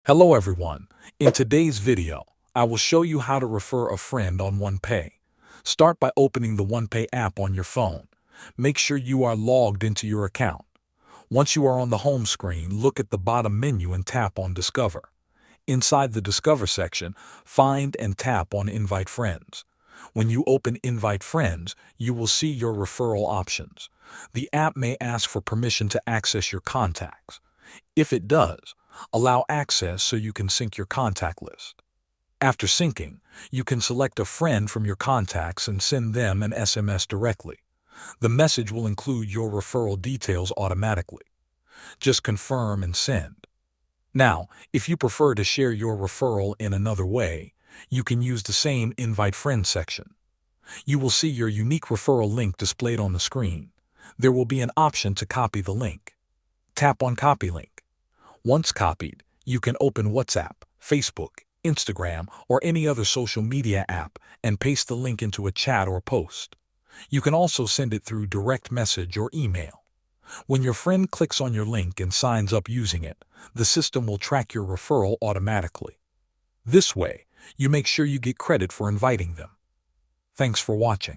Hello everyone. In today's video, I will show you how to refer a friend on OnePay. Start by opening the OnePay app on your phone. Make sure you are logged into your account. Once you are on the home screen, look at the bottom menu and tap on Discover. Inside the Discover section, find and tap on Invite Friends. When you open Invite Friends, you will see your referral options. The app may ask for permission to access your contacts. If it does, allow access so you can sync your contact list. After syncing, you can select a friend from your contacts and send them an SMS directly. The message will include your referral details automatically. Just confirm and send. Now, if you prefer to share your referral in another way, you can use the same Invite Friends section. You will see your unique referral link displayed on the screen. There will be an option to copy the link. Tap on Copy Link. Once copied, you can open WhatsApp, Facebook, Instagram, or any other social media app and paste the link into a chat or post. You can also send it through direct message or email. When your friend clicks on your link and signs up using it, the system will track your referral automatically. This way, you make sure you get credit for inviting them. Thanks for watching.